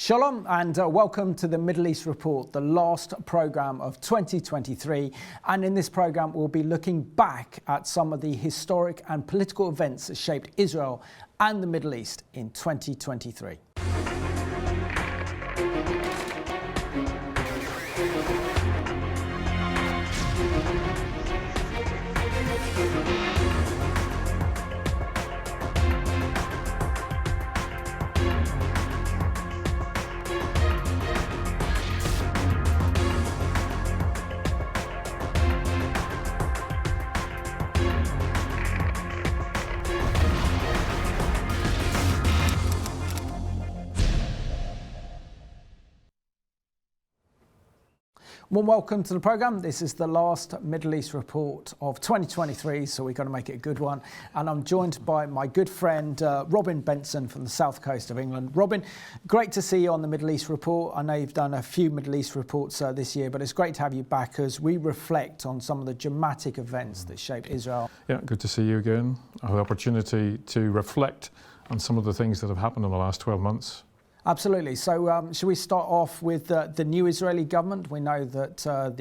Shalom and welcome to the Middle East Report, the last programme of 2023. And in this programme, we'll be looking back at some of the historic and political events that shaped Israel and the Middle East in 2023. Well, welcome to the programme. This is the last Middle East report of 2023, so we've got to make it a good one. And I'm joined by my good friend, Robin Benson from the south coast of England. Robin, great to see you on the Middle East report. I know you've done a few Middle East reports this year, but it's great to have you back as we reflect on some of the dramatic events that shaped Israel. Yeah, good to see you again. I have the opportunity to reflect on some of the things that have happened in the last 12 months. Absolutely. So should we start off with the new Israeli government? We know that at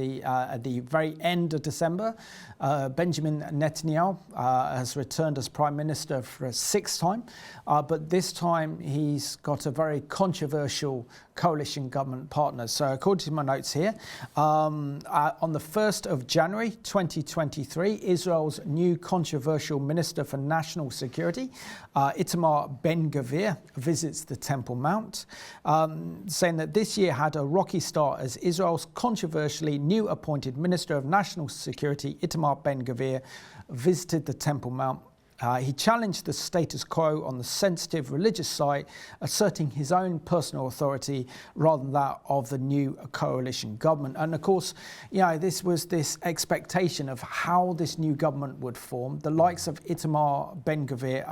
the very end of December, Benjamin Netanyahu has returned as Prime Minister for a sixth time. But this time he's got a very controversial coalition government partner. So according to my notes here, on the 1st of January 2023, Israel's new controversial Minister for National Security, Itamar Ben-Gvir, visits the Temple Mount, saying that this year had a rocky start as Israel's controversially new appointed Minister of National Security, Itamar Ben-Gvir, visited the Temple Mount. He challenged the status quo on the sensitive religious site, asserting his own personal authority rather than that of the new coalition government. And of course, you know, this was this expectation of how this new government would form. The likes of Itamar Ben-Gvir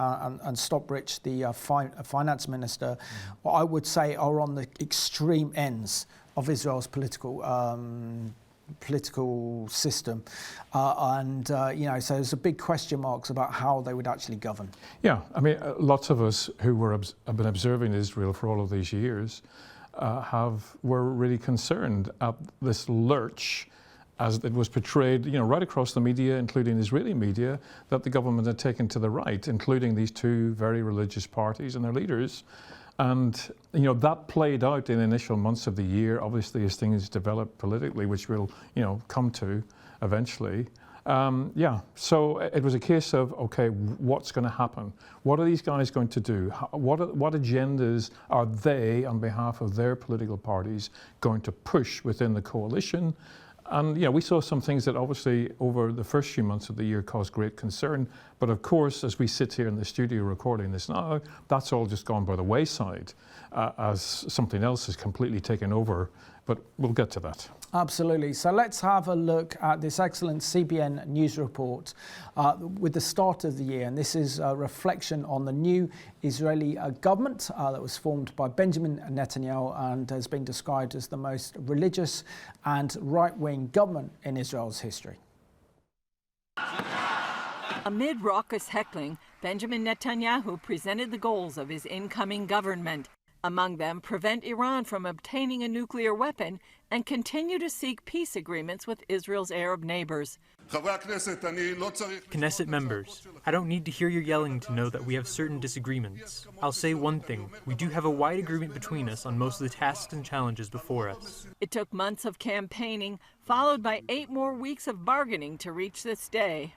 and Stoprich, the finance minister, I would say are on the extreme ends of Israel's political system, you know, so there's a big question marks about how they would actually govern. Yeah, I mean, lots of us who have been observing Israel for all of these years were really concerned at this lurch, as it was portrayed, you know, right across the media, including Israeli media, that the government had taken to the right, including these two very religious parties and their leaders. And, you know, that played out in the initial months of the year, obviously, as things developed politically, which we'll, you know, come to eventually. Yeah, so it was a case of, okay, what's going to happen? What are these guys going to do? What agendas are they, on behalf of their political parties, going to push within the coalition? And, you know, we saw some things that obviously over the first few months of the year caused great concern. But of course, as we sit here in the studio recording this now, that's all just gone by the wayside as something else has completely taken over. But we'll get to that. Absolutely. So let's have a look at this excellent CBN news report with the start of the year. And this is a reflection on the new Israeli government that was formed by Benjamin Netanyahu and has been described as the most religious and right-wing government in Israel's history. Amid raucous heckling, Benjamin Netanyahu presented the goals of his incoming government. Among them, prevent Iran from obtaining a nuclear weapon and continue to seek peace agreements with Israel's Arab neighbors. Knesset members, I don't need to hear your yelling to know that we have certain disagreements. I'll say one thing, we do have a wide agreement between us on most of the tasks and challenges before us. It took months of campaigning, followed by 8 more weeks of bargaining to reach this day.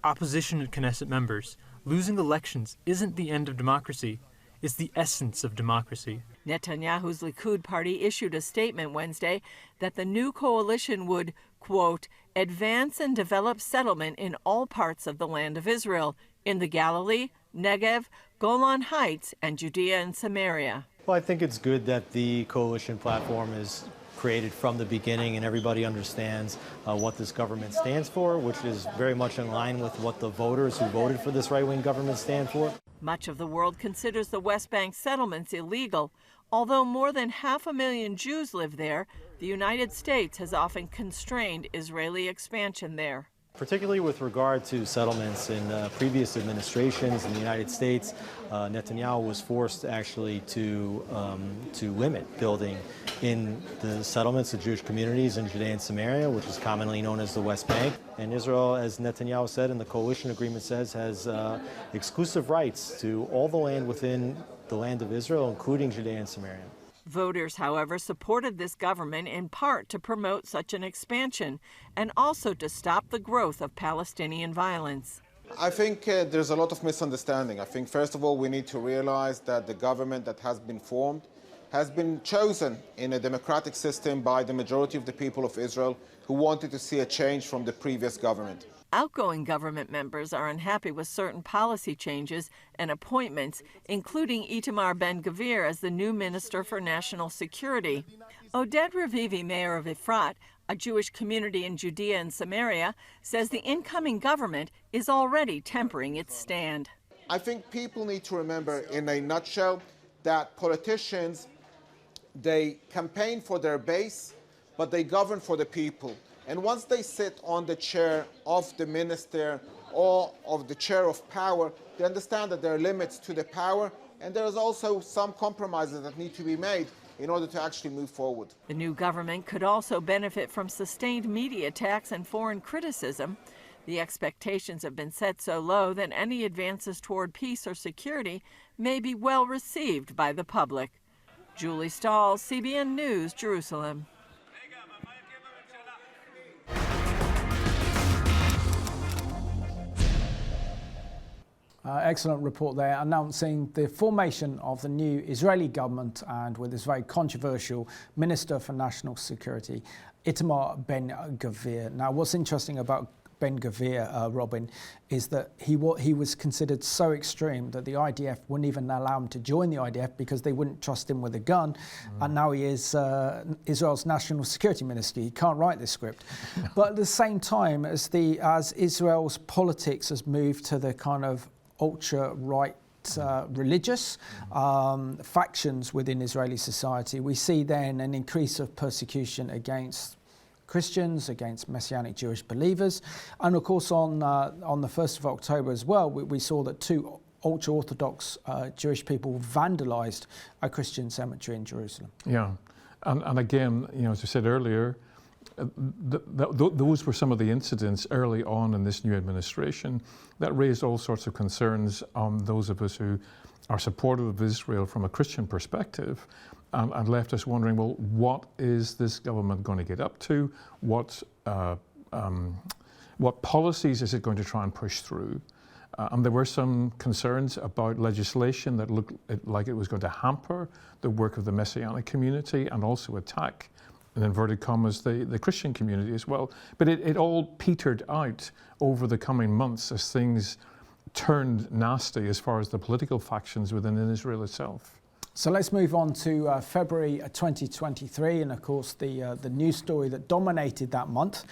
Opposition and Knesset members, losing elections isn't the end of democracy. It's the essence of democracy. Netanyahu's Likud party issued a statement Wednesday that the new coalition would, quote, advance and develop settlement in all parts of the land of Israel, in the Galilee, Negev, Golan Heights, and Judea and Samaria. Well, I think it's good that the coalition platform is created from the beginning and everybody understands what this government stands for, which is very much in line with what the voters who voted for this right-wing government stand for. Much of the world considers the West Bank settlements illegal. Although more than 500,000 Jews live there, the United States has often constrained Israeli expansion there. Particularly with regard to settlements in previous administrations in the United States, Netanyahu was forced actually to limit building in the settlements of Jewish communities in Judea and Samaria, which is commonly known as the West Bank. And Israel, as Netanyahu said and the coalition agreement says, has exclusive rights to all the land within the land of Israel, including Judea and Samaria. Voters, however, supported this government in part to promote such an expansion and also to stop the growth of Palestinian violence. I think there's a lot of misunderstanding. I think, first of all, we need to realize that the government that has been formed has been chosen in a democratic system by the majority of the people of Israel who wanted to see a change from the previous government. Outgoing government members are unhappy with certain policy changes and appointments, including Itamar Ben-Gvir as the new Minister for National Security. Oded Ravivi, mayor of Efrat, a Jewish community in Judea and Samaria, says the incoming government is already tempering its stand. I think people need to remember, in a nutshell, that politicians, they campaign for their base, but they govern for the people. And once they sit on the chair of the minister or of the chair of power, they understand that there are limits to the power, and there is also some compromises that need to be made in order to actually move forward. The new government could also benefit from sustained media attacks and foreign criticism. The expectations have been set so low that any advances toward peace or security may be well received by the public. Julie Stahl, CBN News, Jerusalem. Excellent report there, announcing the formation of the new Israeli government, and with this very controversial Minister for National Security, Itamar Ben-Gvir. Now, what's interesting about Ben-Gvir, Robin, is that he was considered so extreme that the IDF wouldn't even allow him to join the IDF because they wouldn't trust him with a gun. And now he is Israel's National Security Minister. He can't write this script. But at the same time, as Israel's politics has moved to the kind of ultra-right religious factions within Israeli society, we see then an increase of persecution against Christians, against Messianic Jewish believers. And of course on the 1st of October as well, we saw that two ultra-Orthodox Jewish people vandalized a Christian cemetery in Jerusalem. Yeah, and again, as I said earlier, those were some of the incidents early on in this new administration that raised all sorts of concerns on those of us who are supportive of Israel from a Christian perspective, and left us wondering, well, what is this government going to get up to? What policies is it going to try and push through? And there were some concerns about legislation that looked like it was going to hamper the work of the Messianic community and also attack, in inverted commas, the Christian community as well. But it all petered out over the coming months as things turned nasty as far as the political factions within Israel itself. So let's move on to February 2023, and of course the news story that dominated that month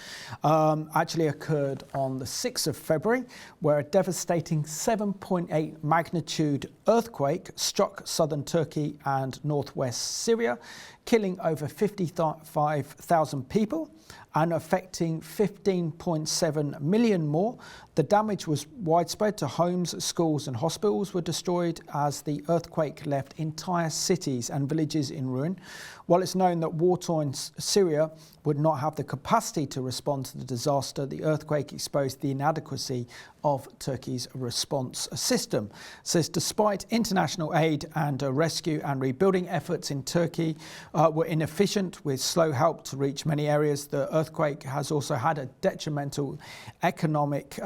actually occurred on the 6th of February, where a devastating 7.8 magnitude earthquake struck southern Turkey and northwest Syria, killing over 55,000 people and affecting 15.7 million more. The damage was widespread to homes, schools and hospitals were destroyed as the earthquake left entire cities and villages in ruin. While it's known that war-torn Syria would not have the capacity to respond to the disaster, the earthquake exposed the inadequacy of Turkey's response system. It says despite international aid and rescue and rebuilding efforts in Turkey were inefficient with slow help to reach many areas, the earthquake has also had a detrimental economic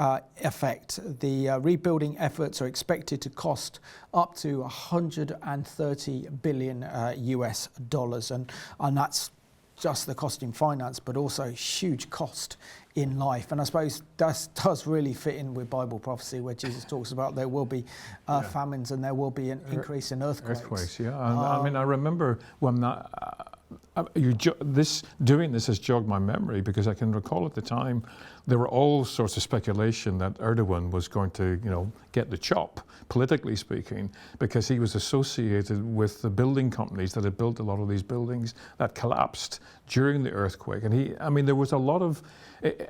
effect. The rebuilding efforts are expected to cost up to 130 billion US dollars, and that's just the cost in finance, but also huge cost in life. And I suppose that does really fit in with Bible prophecy, where Jesus talks about there will be famines and there will be an increase in earthquakes. Earthquakes, yeah. And I mean, I remember when doing this has jogged my memory, because I can recall at the time there were all sorts of speculation that Erdogan was going to, get the chop, politically speaking, because he was associated with the building companies that had built a lot of these buildings that collapsed during the earthquake. And there was a lot of,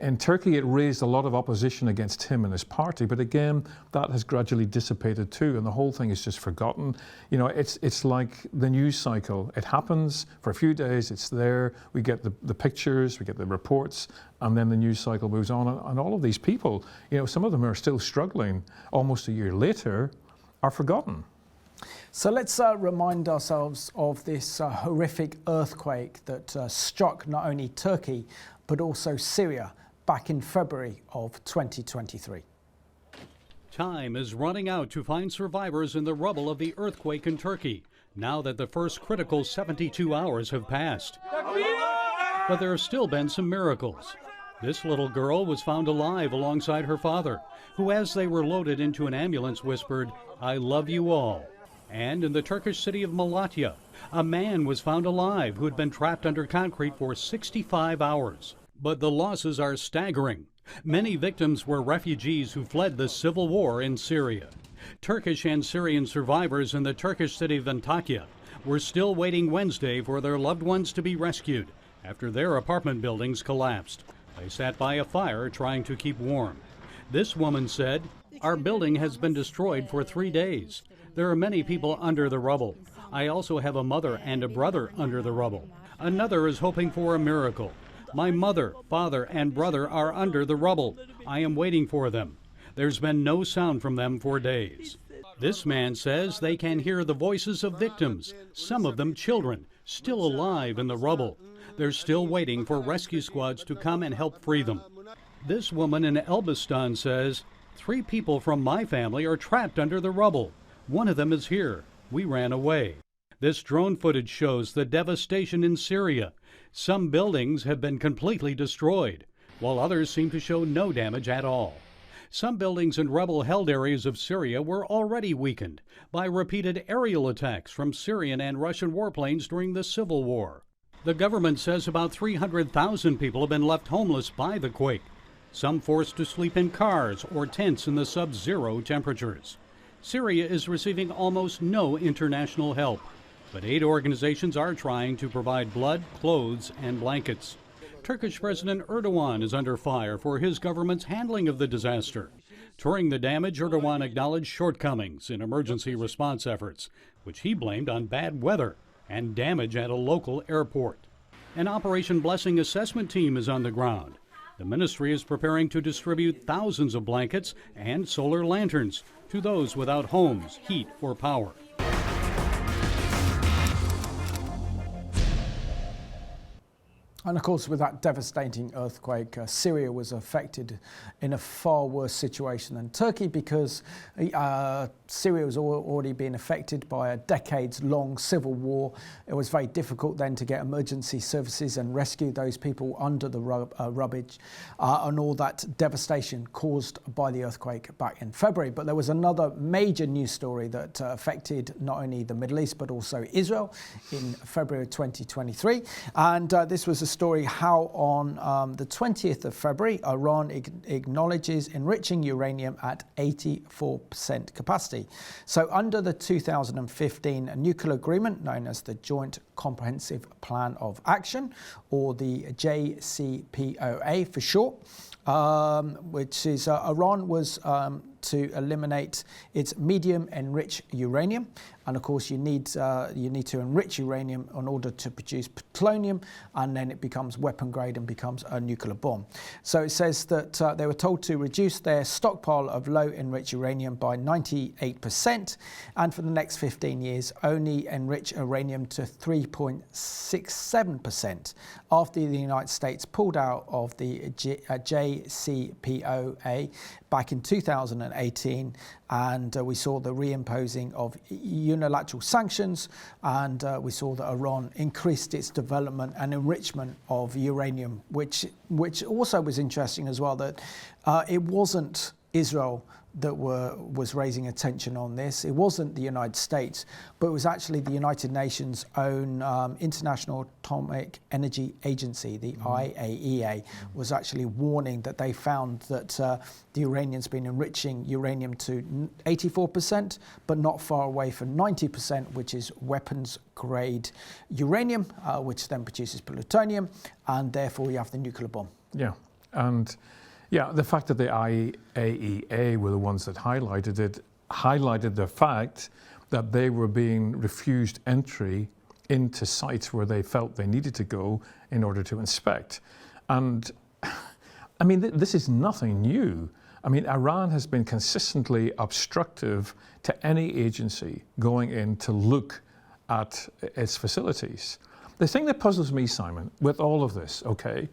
in Turkey, it raised a lot of opposition against him and his party, but again, that has gradually dissipated too, and the whole thing is just forgotten. It's like the news cycle. It happens for a few days, it's there, we get the pictures, we get the reports, and then the news cycle moves on. And all of these people, some of them are still struggling almost a year later, are forgotten. So let's remind ourselves of this horrific earthquake that struck not only Turkey, but also Syria back in February of 2023. Time is running out to find survivors in the rubble of the earthquake in Turkey, now that the first critical 72 hours have passed. But there have still been some miracles. This little girl was found alive alongside her father, who, as they were loaded into an ambulance, whispered, "I love you all." And in the Turkish city of Malatya, a man was found alive who had been trapped under concrete for 65 hours. But the losses are staggering. Many victims were refugees who fled the civil war in Syria. Turkish and Syrian survivors in the Turkish city of Antakya were still waiting Wednesday for their loved ones to be rescued after their apartment buildings collapsed. They sat by a fire trying to keep warm. This woman said, "Our building has been destroyed for 3 days. There are many people under the rubble. I also have a mother and a brother under the rubble. Another is hoping for a miracle. My mother, father, and brother are under the rubble. I am waiting for them. There's been no sound from them for days." This man says they can hear the voices of victims, some of them children, still alive in the rubble. They're still waiting for rescue squads to come and help free them. This woman in Elbistan says, "3 people from my family are trapped under the rubble. One of them is here. We ran away." This drone footage shows the devastation in Syria. Some buildings have been completely destroyed, while others seem to show no damage at all. Some buildings in rebel-held areas of Syria were already weakened by repeated aerial attacks from Syrian and Russian warplanes during the civil war. The government says about 300,000 people have been left homeless by the quake, some forced to sleep in cars or tents in the sub-zero temperatures. Syria is receiving almost no international help, but aid organizations are trying to provide blood, clothes, and blankets. Turkish President Erdogan is under fire for his government's handling of the disaster. Touring the damage, Erdogan acknowledged shortcomings in emergency response efforts, which he blamed on bad weather and damage at a local airport. An Operation Blessing assessment team is on the ground. The ministry is preparing to distribute thousands of blankets and solar lanterns to those without homes, heat, or power. And of course, with that devastating earthquake, Syria was affected in a far worse situation than Turkey, because Syria was already being affected by a decades-long civil war. It was very difficult then to get emergency services and rescue those people under the rubbish and all that devastation caused by the earthquake back in February. But there was another major news story that affected not only the Middle East but also Israel in February 2023. And this was a story how on the 20th of February, Iran acknowledges enriching uranium at 84% capacity. So under the 2015 nuclear agreement known as the Joint Comprehensive Plan of Action, or the JCPOA for short, which is Iran was to eliminate its medium enriched uranium, and of course you need to enrich uranium in order to produce plutonium, and then it becomes weapon grade and becomes a nuclear bomb. So it says that they were told to reduce their stockpile of low enriched uranium by 98%, and for the next 15 years only enrich uranium to 3.67%, after the United States pulled out of the JCPOA back in 2018, and we saw the reimposing of unilateral sanctions, and we saw that Iran increased its development and enrichment of uranium, which also was interesting as well, that it wasn't Israel that was raising attention on this. It wasn't the United States, but it was actually the United Nations' own International Atomic Energy Agency, the IAEA, was actually warning that they found that the Iranians been enriching uranium to 84%, but not far away from 90%, which is weapons-grade uranium, which then produces plutonium, and therefore you have the nuclear bomb. Yeah, and yeah, the fact that the IAEA were the ones that highlighted it, highlighted the fact that they were being refused entry into sites where they felt they needed to go in order to inspect. And I mean, this is nothing new. I mean, Iran has been consistently obstructive to any agency going in to look at its facilities. The thing that puzzles me, Simon, with all of this, okay,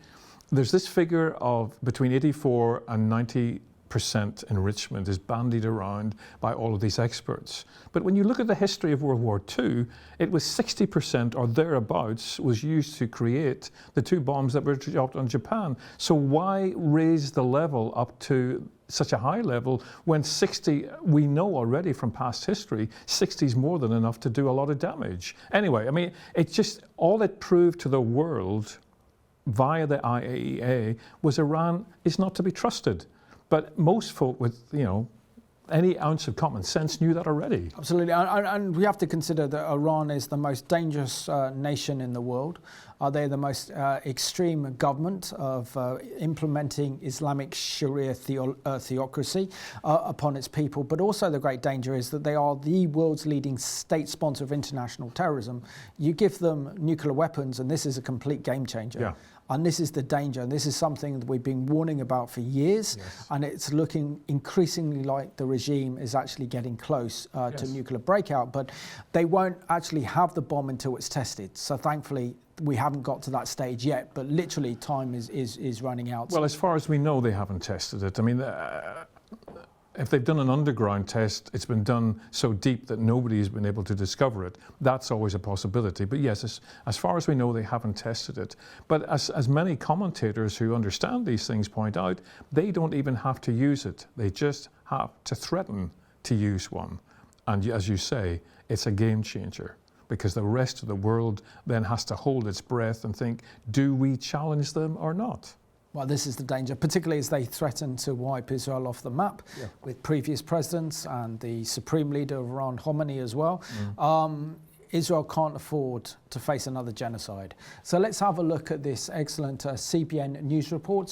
there's this figure of between 84 and 90% enrichment is bandied around by all of these experts. But when you look at the history of World War II, it was 60% or thereabouts was used to create the 2 bombs that were dropped on Japan. So why raise the level up to such a high level when 60, we know already from past history, 60 is more than enough to do a lot of damage. Anyway, I mean, it just, all it proved to the world via the IAEA was Iran is not to be trusted. But most folk with, you know, any ounce of common sense knew that already. Absolutely, and we have to consider that Iran is the most dangerous nation in the world. They're the most extreme government of implementing Islamic Sharia theocracy upon its people. But also the great danger is that they are the world's leading state sponsor of international terrorism. You give them nuclear weapons and this is a complete game changer. Yeah. And this is the danger. And this is something that we've been warning about for years. Yes. And it's looking increasingly like the regime is actually getting close to nuclear breakout. But they won't actually have the bomb until it's tested. So thankfully, we haven't got to that stage yet. But literally, time is running out. Well, as far as we know, they haven't tested it. I mean, if they've done an underground test, it's been done so deep that nobody's been able to discover it. That's always a possibility. But yes, as far as we know, they haven't tested it. But as many commentators who understand these things point out, they don't even have to use it. They just have to threaten to use one. And as you say, it's a game changer because the rest of the world then has to hold its breath and think, do we challenge them or not? Well, this is the danger, particularly as they threaten to wipe Israel off the map with previous presidents and the supreme leader of Iran, Khomeini, as well. Israel can't afford to face another genocide. So let's have a look at this excellent CBN news report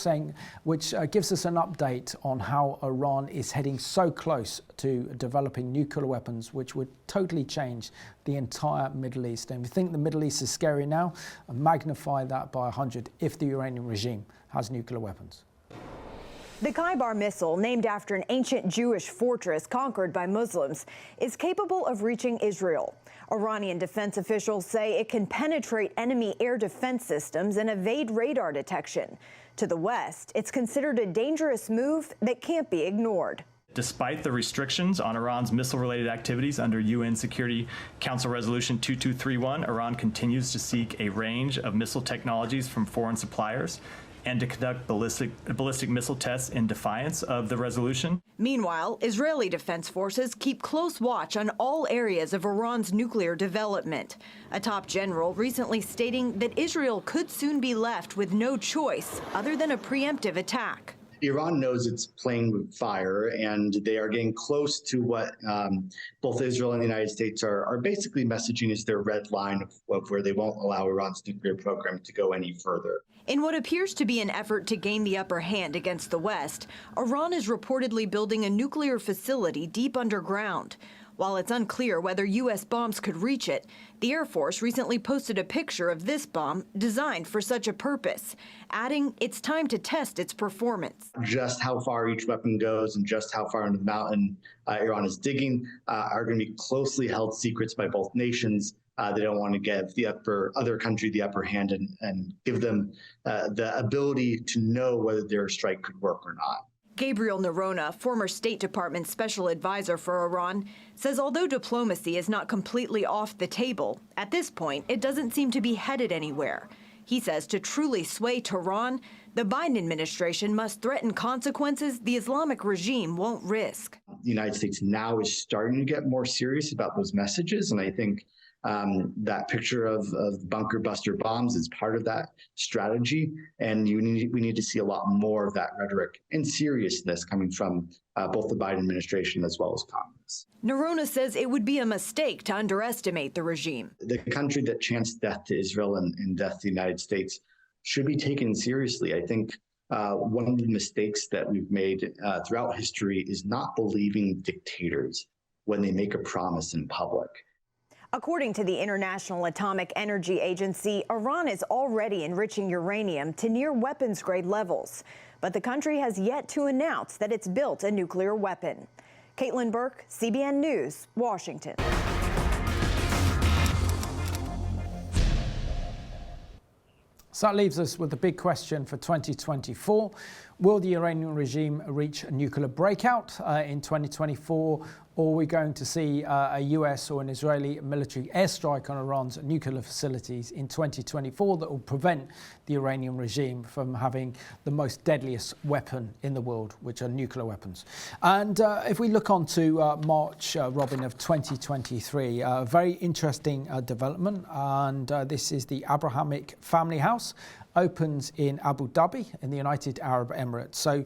which gives us an update on how Iran is heading so close to developing nuclear weapons, which would totally change the entire Middle East. And we think the Middle East is scary now, and magnify that by 100 if the Iranian regime has nuclear weapons. The Khaybar missile, named after an ancient Jewish fortress conquered by Muslims, is capable of reaching Israel. Iranian defense officials say it can penetrate enemy air defense systems and evade radar detection. To the west, it's considered a dangerous move that can't be ignored. Despite the restrictions on Iran's missile-related activities under UN Security Council Resolution 2231, Iran continues to seek a range of missile technologies from foreign suppliers and to conduct ballistic missile tests in defiance of the resolution. Meanwhile, Israeli defense forces keep close watch on all areas of Iran's nuclear development. A top general recently stating that Israel could soon be left with no choice other than a preemptive attack. Iran knows it's playing with fire, and they are getting close to what both Israel and the United States are basically messaging as their red line of where they won't allow Iran's nuclear program to go any further. In what appears to be an effort to gain the upper hand against the West, Iran is reportedly building a nuclear facility deep underground. While it's unclear whether U.S. bombs could reach it, the Air Force recently posted a picture of this bomb designed for such a purpose, adding it's time to test its performance. Just how far each weapon goes and just how far into the mountain Iran is digging are going to be closely held secrets by both nations. They don't want to give the other country the upper hand and give them the ability to know whether their strike could work or not. Gabriel Nerona, former State Department special advisor for Iran, says although diplomacy is not completely off the table, at this point it doesn't seem to be headed anywhere. He says to truly sway Tehran, The Biden administration must threaten consequences the Islamic regime won't risk. The United States now is starting to get more serious about those messages, and I think that picture of bunker buster bombs is part of that strategy, and we need to see a lot more of that rhetoric and seriousness coming from both the Biden administration as well as Congress. Noronha says it would be a mistake to underestimate the regime. The country that chanced death to Israel and death to the United States should be taken seriously. I think one of the mistakes that we've made throughout history is not believing dictators when they make a promise in public. According to the International Atomic Energy Agency, Iran is already enriching uranium to near weapons-grade levels. But the country has yet to announce that it's built a nuclear weapon. Caitlin Burke, CBN News, Washington. So that leaves us with the big question for 2024. Will the Iranian regime reach a nuclear breakout in 2024? Or are we going to see a US or an Israeli military airstrike on Iran's nuclear facilities in 2024 that will prevent the Iranian regime from having the most deadliest weapon in the world, which are nuclear weapons? And if we look on to March, Robin, of 2023, a very interesting development. And this is the Abrahamic Family House. Opens in Abu Dhabi in the United Arab Emirates. So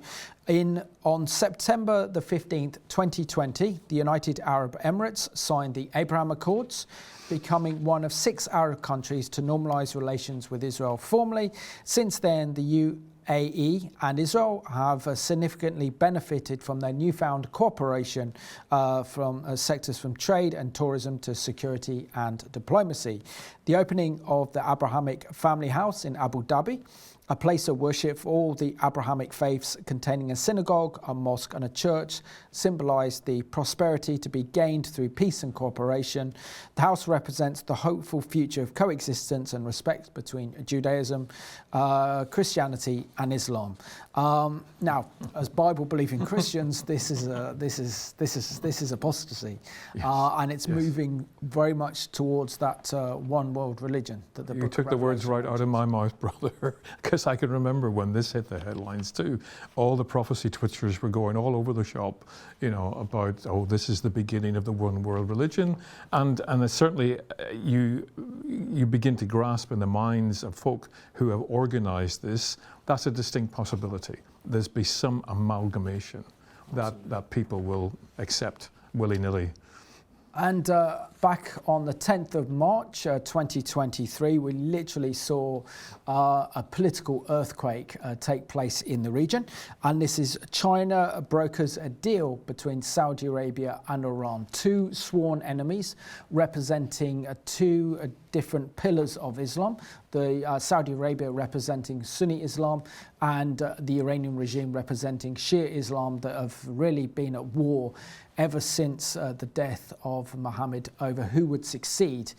on September the 15th, 2020, the United Arab Emirates signed the Abraham Accords, becoming one of 6 Arab countries to normalize relations with Israel formally. Since then, the UAE and Israel have significantly benefited from their newfound cooperation from sectors from trade and tourism to security and diplomacy. The opening of the Abrahamic Family House in Abu Dhabi, a place of worship for all the Abrahamic faiths, containing a synagogue, a mosque and a church, symbolised the prosperity to be gained through peace and cooperation. The house represents the hopeful future of coexistence and respect between Judaism, Christianity and Islam. Now, as Bible-believing Christians, this is apostasy, and it's moving very much towards that one world religion. That the You took the words right out of my mouth, brother, because I can remember when this hit the headlines too. All the prophecy twitchers were going all over the shop, about, oh, this is the beginning of the one world religion, and it's certainly you begin to grasp in the minds of folk who have organised this. That's a distinct possibility. There's be some amalgamation that people will accept willy-nilly. And back on the 10th of March 2023, we literally saw a political earthquake take place in the region. And this is China brokers a deal between Saudi Arabia and Iran, 2 sworn enemies representing 2 different pillars of Islam, the Saudi Arabia representing Sunni Islam and the Iranian regime representing Shia Islam, that have really been at war ever since the death of Muhammad over who would succeed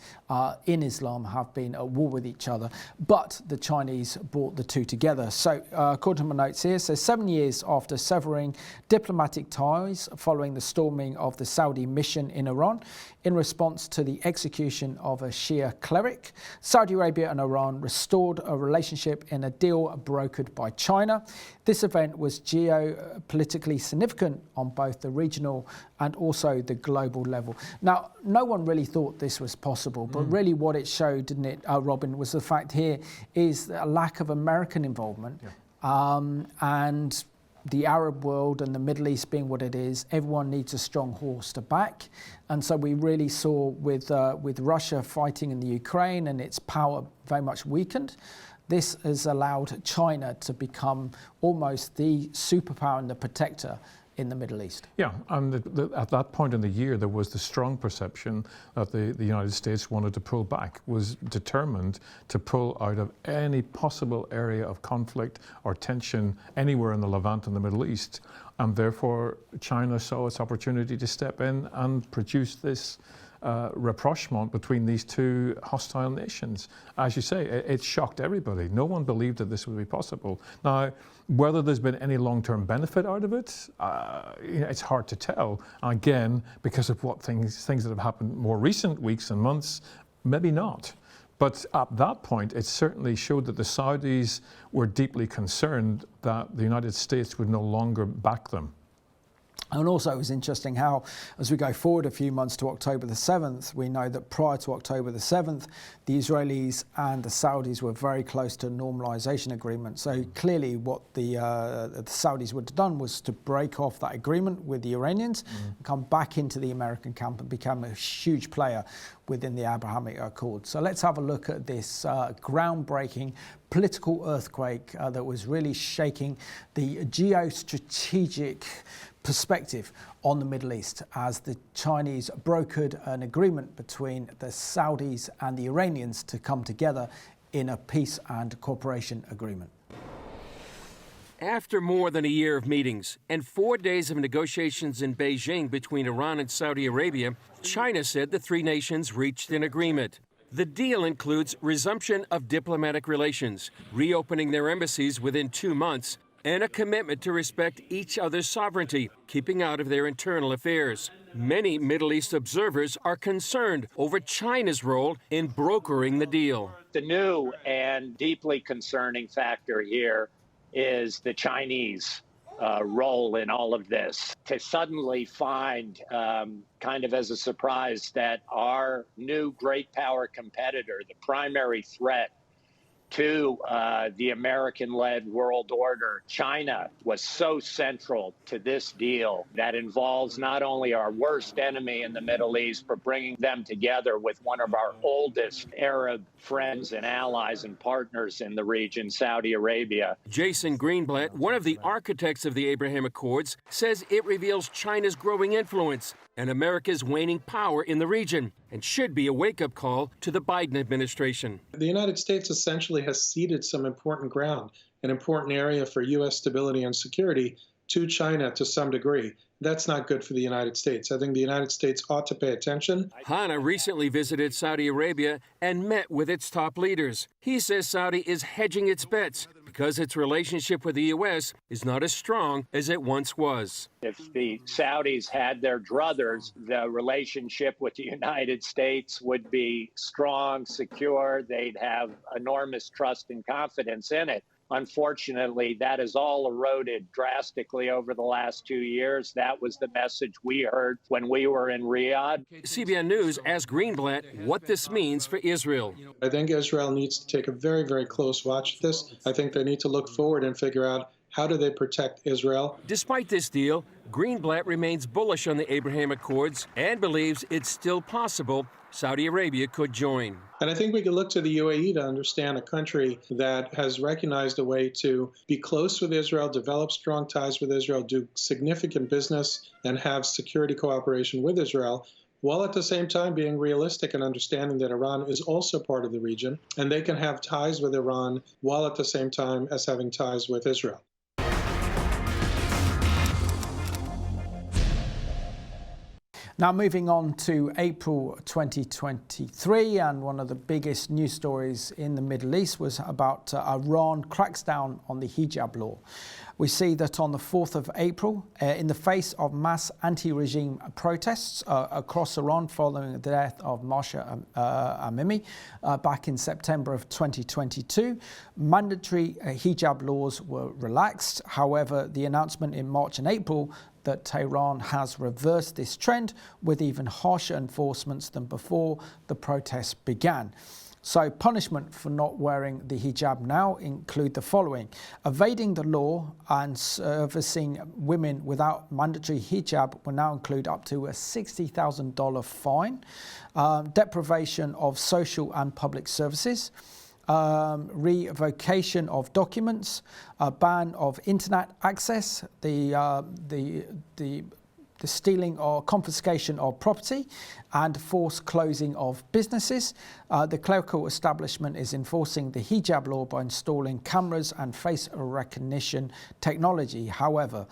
in Islam, have been at war with each other. But the Chinese brought the 2 together. So according to my notes here, so 7 years after severing diplomatic ties following the storming of the Saudi mission in Iran, in response to the execution of a Shia cleric, Saudi Arabia and Iran restored a relationship in a deal brokered by China. This event was geopolitically significant on both the regional and also the global level. Now, no one really thought this was possible, but really what it showed, didn't it, Robin, was the fact here is a lack of American involvement. And the Arab world and the Middle East being what it is, everyone needs a strong horse to back. And so we really saw with Russia fighting in the Ukraine and its power very much weakened, this has allowed China to become almost the superpower and the protector in the Middle East. Yeah, and at that point in the year, there was the strong perception that the United States wanted to pull back, was determined to pull out of any possible area of conflict or tension anywhere in the Levant and the Middle East. And therefore, China saw its opportunity to step in and produce this rapprochement between these 2 hostile nations. As you say, it shocked everybody. No one believed that this would be possible. Now, whether there's been any long-term benefit out of it, it's hard to tell. Again, because of what things that have happened more recent weeks and months, maybe not. But at that point, it certainly showed that the Saudis were deeply concerned that the United States would no longer back them. And also it was interesting how, as we go forward a few months to October the 7th, we know that prior to October the 7th, the Israelis and the Saudis were very close to a normalization agreement. So clearly what the Saudis would have done was to break off that agreement with the Iranians, come back into the American camp and become a huge player within the Abrahamic Accord. So let's have a look at this groundbreaking political earthquake that was really shaking the geostrategic perspective on the Middle East as the Chinese brokered an agreement between the Saudis and the Iranians to come together in a peace and cooperation agreement. After more than a year of meetings and 4 days of negotiations in Beijing between Iran and Saudi Arabia, China said the three nations reached an agreement. The deal includes resumption of diplomatic relations, reopening their embassies within 2 months, and a commitment to respect each other's sovereignty, keeping out of their internal affairs. Many Middle East observers are concerned over China's role in brokering the deal. The new and deeply concerning factor here is the Chinese role in all of this. To suddenly find, kind of as a surprise, that our new great power competitor, the primary threat to the American-led world order, China, was so central to this deal that involves not only our worst enemy in the Middle East, but bringing them together with one of our oldest Arab friends and allies and partners in the region, Saudi Arabia. Jason Greenblatt, one of the architects of the Abraham Accords, says it reveals China's growing influence and America's waning power in the region, and should be a wake-up call to the Biden administration. The United States essentially has ceded some important ground, an important area for U.S. stability and security, to China to some degree. That's not good for the United States. I think the United States ought to pay attention. Hannah recently visited Saudi Arabia and met with its top leaders. He says Saudi is hedging its bets because its relationship with the U.S. is not as strong as it once was. If the Saudis had their druthers, the relationship with the United States would be strong, secure. They'd have enormous trust and confidence in it. Unfortunately, that has all eroded drastically over the last 2 years. That was the message we heard when we were in Riyadh. CBN News asked Greenblatt what this means for Israel. I think Israel needs to take a very, very close watch at this. I think they need to look forward and figure out how do they protect Israel. Despite this deal, Greenblatt remains bullish on the Abraham Accords and believes it's still possible Saudi Arabia could join. And I think we can look to the UAE to understand a country that has recognized a way to be close with Israel, develop strong ties with Israel, do significant business, and have security cooperation with Israel, while at the same time being realistic and understanding that Iran is also part of the region, and they can have ties with Iran while at the same time as having ties with Israel. Now moving on to April 2023, and one of the biggest news stories in the Middle East was about Iran cracks down on the hijab law. We see that on the 4th of April, in the face of mass anti-regime protests across Iran following the death of Masha Amini back in September of 2022, mandatory hijab laws were relaxed. However, the announcement in March and April that Tehran has reversed this trend with even harsher enforcements than before the protests began. So punishment for not wearing the hijab now include the following: evading the law and servicing women without mandatory hijab will now include up to a $60,000 fine, deprivation of social and public services, revocation of documents, a ban of internet access, the stealing or confiscation of property, and forced closing of businesses. The clerical establishment is enforcing the hijab law by installing cameras and face recognition technology. However,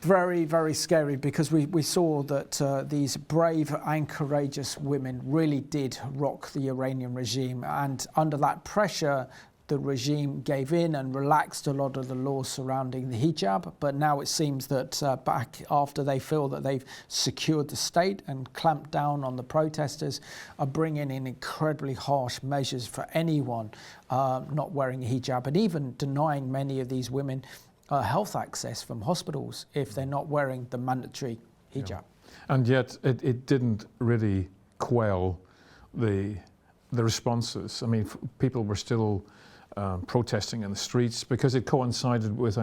very, very scary, because we saw that these brave and courageous women really did rock the Iranian regime, and under that pressure the regime gave in and relaxed a lot of the laws surrounding the hijab, but now it seems that back after they feel that they've secured the state and clamped down on the protesters, are bringing in incredibly harsh measures for anyone not wearing a hijab, and even denying many of these women health access from hospitals if they're not wearing the mandatory hijab. Yeah. And yet it didn't really quell the responses. I mean, people were still protesting in the streets because it coincided with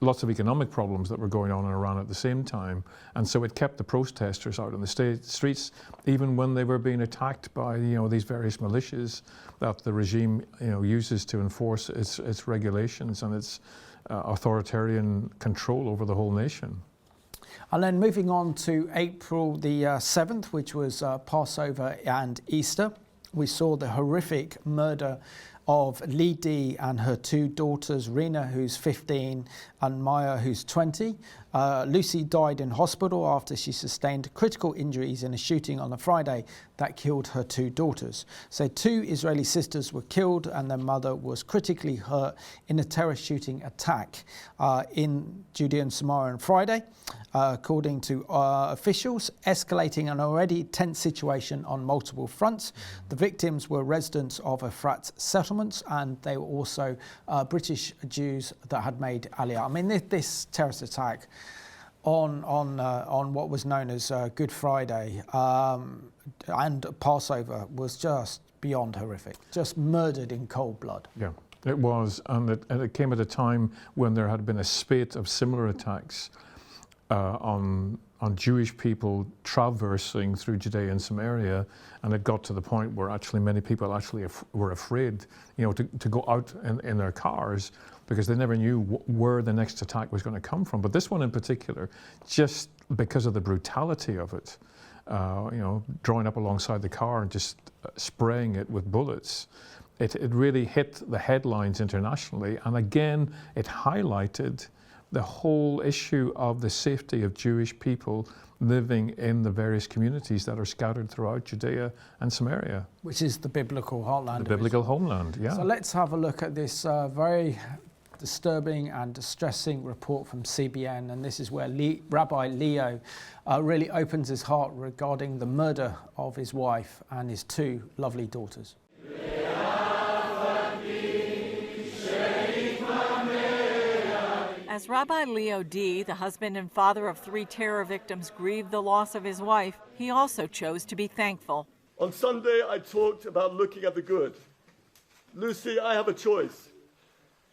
lots of economic problems that were going on in Iran at the same time, and so it kept the protesters out in the streets, even when they were being attacked by these various militias that the regime uses to enforce its regulations and its authoritarian control over the whole nation. And then moving on to April the 7th, which was Passover and Easter, we saw the horrific murder of Lee Dee and her two daughters, Rena, who's 15, and Maya, who's 20. Lucy died in hospital after she sustained critical injuries in a shooting on a Friday that killed her two daughters. So 2 Israeli sisters were killed and their mother was critically hurt in a terrorist shooting attack in Judea and Samaria on Friday, according to officials, escalating an already tense situation on multiple fronts. The victims were residents of Efrat settlements, and they were also British Jews that had made Aliyah. I mean, this terrorist attack on what was known as Good Friday and Passover was just beyond horrific, just murdered in cold blood. Yeah, it was, and it came at a time when there had been a spate of similar attacks on Jewish people traversing through Judea and Samaria, and it got to the point where actually many people were afraid, to go out in their cars because they never knew where the next attack was going to come from. But this one in particular, just because of the brutality of it, drawing up alongside the car and just spraying it with bullets, it really hit the headlines internationally, and again it highlighted the whole issue of the safety of Jewish people living in the various communities that are scattered throughout Judea and Samaria. Which is the biblical heartland. The biblical homeland, yeah. So let's have a look at this very disturbing and distressing report from CBN, and this is where Rabbi Leo really opens his heart regarding the murder of his wife and his 2 lovely daughters. As Rabbi Leo D., the husband and father of 3 terror victims, grieved the loss of his wife, he also chose to be thankful. On Sunday, I talked about looking at the good. Lucy, I have a choice.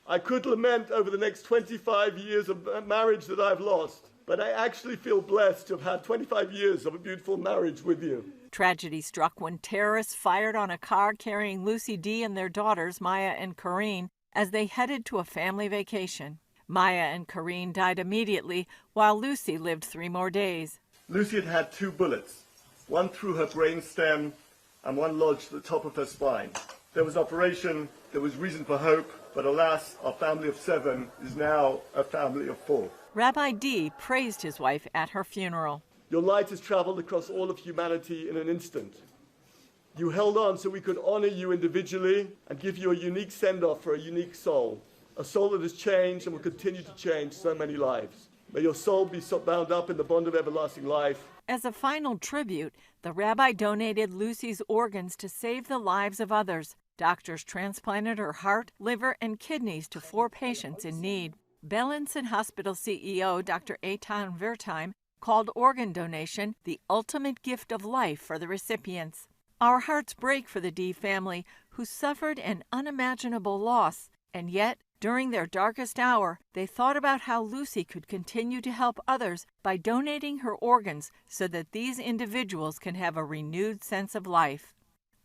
I could lament over the next 25 years of marriage that I've lost, but I actually feel blessed to have had 25 years of a beautiful marriage with you. Tragedy struck when terrorists fired on a car carrying Lucy D. and their daughters, Maya and Kareen, as they headed to a family vacation. Maya and Kareen died immediately, while Lucy lived 3 more days. Lucy had 2 bullets, one through her brainstem and one lodged at the top of her spine. There was operation, there was reason for hope, but alas, our family of 7 is now a family of 4. Rabbi D. praised his wife at her funeral. Your light has traveled across all of humanity in an instant. You held on so we could honor you individually and give you a unique send-off for a unique soul. A soul that has changed and will continue to change so many lives. May your soul be so bound up in the bond of everlasting life. As a final tribute, the rabbi donated Lucy's organs to save the lives of others. Doctors transplanted her heart, liver, and kidneys to 4 patients in need. Benson Hospital CEO Dr. Eitan Wertheim called organ donation the ultimate gift of life for the recipients. Our hearts break for the D family, who suffered an unimaginable loss, and yet, during their darkest hour, they thought about how Lucy could continue to help others by donating her organs so that these individuals can have a renewed sense of life.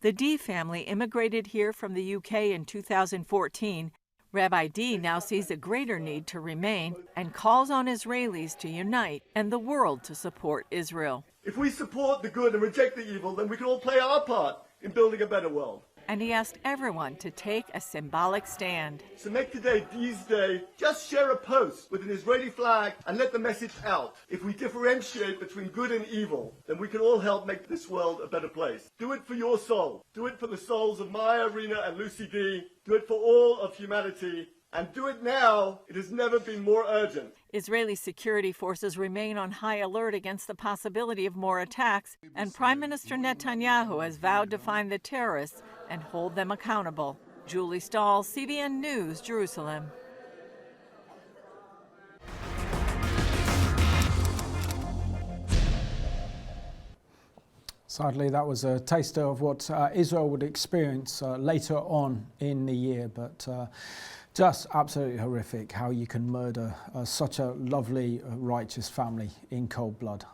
The D family immigrated here from the UK in 2014. Rabbi D now sees a greater need to remain and calls on Israelis to unite and the world to support Israel. If we support the good and reject the evil, then we can all play our part in building a better world. and he asked everyone to take a symbolic stand. So make today Peace Day. Just share a post with an Israeli flag and let the message out. If we differentiate between good and evil, then we can all help make this world a better place. Do it for your soul. Do it for the souls of Maya, Rena, and Lucy D. Do it for all of humanity. And do it now. It has never been more urgent. Israeli security forces remain on high alert against the possibility of more attacks, and Prime Minister Netanyahu has vowed to find the terrorists and hold them accountable. Julie Stahl, CBN News, Jerusalem. Sadly, that was a taster of what Israel would experience later on in the year, but just absolutely horrific how you can murder such a lovely, righteous family in cold blood.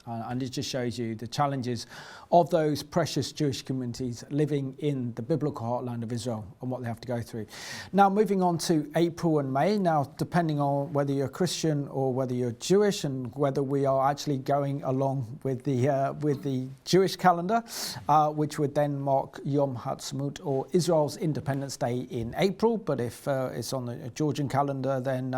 And it just shows you the challenges of those precious Jewish communities living in the biblical heartland of Israel and what they have to go through. Now, moving on to April and May. Now, depending on whether you're Christian or whether you're Jewish and whether we are actually going along with the Jewish calendar, which would then mark Yom Ha'atzmaut or Israel's Independence Day in April. But if it's on the Georgian calendar, then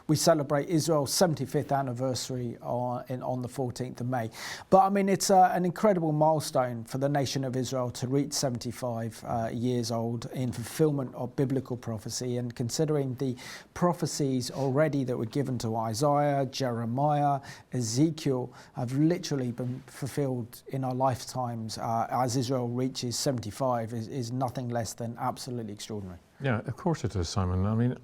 we celebrate Israel's 75th anniversary on the 14th of May. But I mean, it's an incredible milestone for the nation of Israel to reach 75 years old in fulfillment of biblical prophecy, and considering the prophecies already that were given to Isaiah, Jeremiah, Ezekiel have literally been fulfilled in our lifetimes as Israel reaches 75 is nothing less than absolutely extraordinary. Yeah, of course it is, Simon. I mean,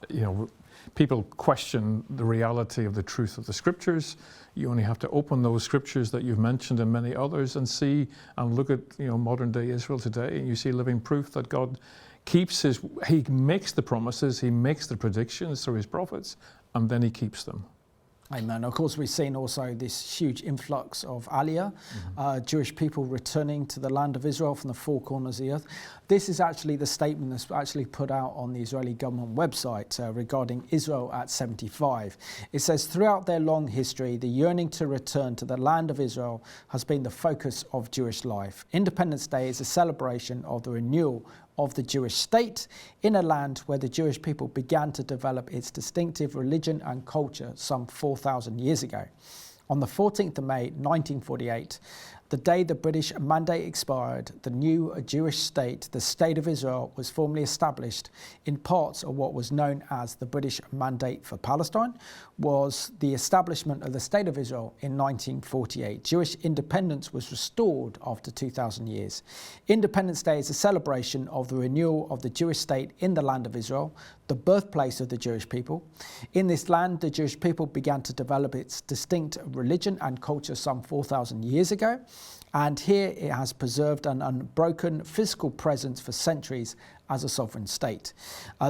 you know, people question the reality of the truth of the scriptures. You only have to open those scriptures that you've mentioned and many others and see and look at, you know, modern day Israel today, and you see living proof that God keeps he makes the promises, he makes the predictions through his prophets, and then he keeps them. Amen. Of course, we've seen also this huge influx of Aliyah, Jewish people returning to the land of Israel from the four corners of the earth. This is actually the statement that's actually put out on the Israeli government website regarding Israel at 75. It says, throughout their long history, the yearning to return to the land of Israel has been the focus of Jewish life. Independence Day is a celebration of the renewal of the Jewish state in a land where the Jewish people began to develop its distinctive religion and culture some 4,000 years ago. On the 14th of May 1948, the day the British mandate expired, the new Jewish state, the State of Israel, was formally established in parts of what was known as the British Mandate for Palestine, was the establishment of the State of Israel in 1948. Jewish independence was restored after 2,000 years. Independence Day is a celebration of the renewal of the Jewish state in the land of Israel, the birthplace of the Jewish people. In this land, the Jewish people began to develop its distinct religion and culture some 4,000 years ago. And here it has preserved an unbroken physical presence for centuries as a sovereign state.